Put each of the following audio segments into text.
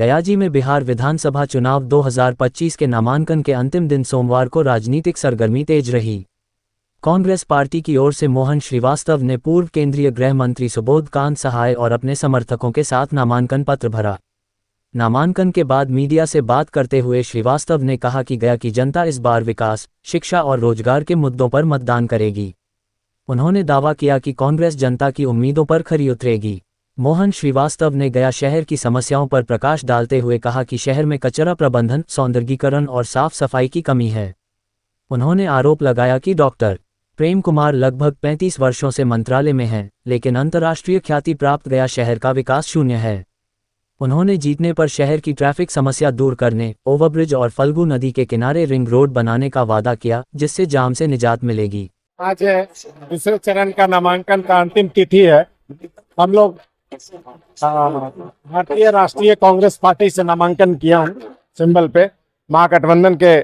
गयाजी में बिहार विधानसभा चुनाव 2025 के नामांकन के अंतिम दिन सोमवार को राजनीतिक सरगर्मी तेज रही। कांग्रेस पार्टी की ओर से मोहन श्रीवास्तव ने पूर्व केंद्रीय गृह मंत्री सुबोध कांत सहाय और अपने समर्थकों के साथ नामांकन पत्र भरा। नामांकन के बाद मीडिया से बात करते हुए श्रीवास्तव ने कहा कि गया की जनता इस बार विकास, शिक्षा और रोजगार के मुद्दों पर मतदान करेगी। उन्होंने दावा किया कि कांग्रेस जनता की उम्मीदों पर खरी उतरेगी। मोहन श्रीवास्तव ने गया शहर की समस्याओं पर प्रकाश डालते हुए कहा कि शहर में कचरा प्रबंधन, सौंदर्यीकरण और साफ सफाई की कमी है। उन्होंने आरोप लगाया कि डॉक्टर प्रेम कुमार लगभग 35 वर्षों से मंत्रालय में हैं, लेकिन अंतर्राष्ट्रीय ख्याति प्राप्त गया शहर का विकास शून्य है। उन्होंने जीतने पर शहर की ट्रैफिक समस्या दूर करने, ओवरब्रिज और फल्गु नदी के किनारे रिंग रोड बनाने का वादा किया, जिससे जाम से निजात मिलेगी। आज दूसरे चरण का नामांकन का अंतिम तिथि है। हम लोग भारतीय राष्ट्रीय कांग्रेस पार्टी से नामांकन किया हूँ। सिंबल पे महागठबंधन के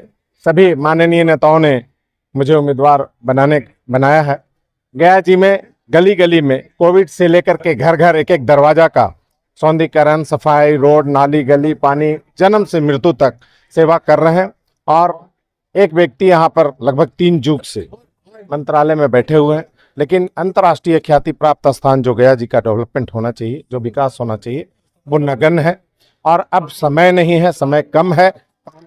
सभी माननीय नेताओं ने मुझे उम्मीदवार बनाया है। गया जी में गली गली में कोविड से लेकर के घर घर एक एक दरवाजा का सौंदर्यीकरण, सफाई, रोड, नाली, गली, पानी, जन्म से मृत्यु तक सेवा कर रहे हैं। और एक व्यक्ति यहाँ पर लगभग 3 युग से मंत्रालय में बैठे हुए हैं, लेकिन अंतर्राष्ट्रीय ख्याति प्राप्त स्थान जो गया जी का डेवलपमेंट होना चाहिए, जो विकास होना चाहिए, वो नगण्य है। और अब समय नहीं है, समय कम है,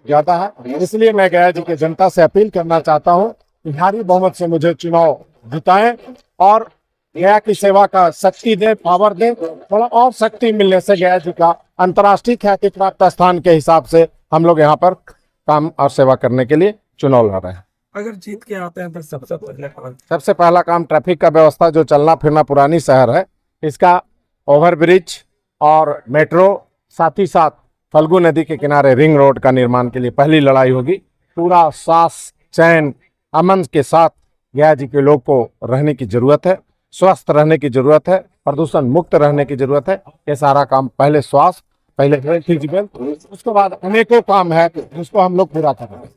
ज़्यादा है। इसलिए मैं गया जी की जनता से अपील करना चाहता हूँ कि भारी बहुमत से मुझे चुनाव जिताएं और गया की सेवा का शक्ति दें, पावर दें। थोड़ा और शक्ति मिलने से गया जी का अंतर्राष्ट्रीय ख्याति प्राप्त स्थान के हिसाब से हम लोग यहाँ पर काम और सेवा करने के लिए चुनाव लड़ रहे हैं। अगर जीत के आते हैं तो सबसे पहला काम ट्रैफिक का व्यवस्था, जो चलना फिरना पुरानी शहर है, इसका ओवरब्रिज और मेट्रो, साथ ही साथ फल्गु नदी के किनारे रिंग रोड का निर्माण के लिए पहली लड़ाई होगी। पूरा सांस, चैन, अमन के साथ गया जी के लोग को रहने की जरूरत है, स्वस्थ रहने की जरूरत है, प्रदूषण मुक्त रहने की जरूरत है। ये सारा काम पहले स्वास्थ्य, पहले फिजिकल, उसके बाद अनेकों काम है जिसको हम लोग पूरा करेंगे।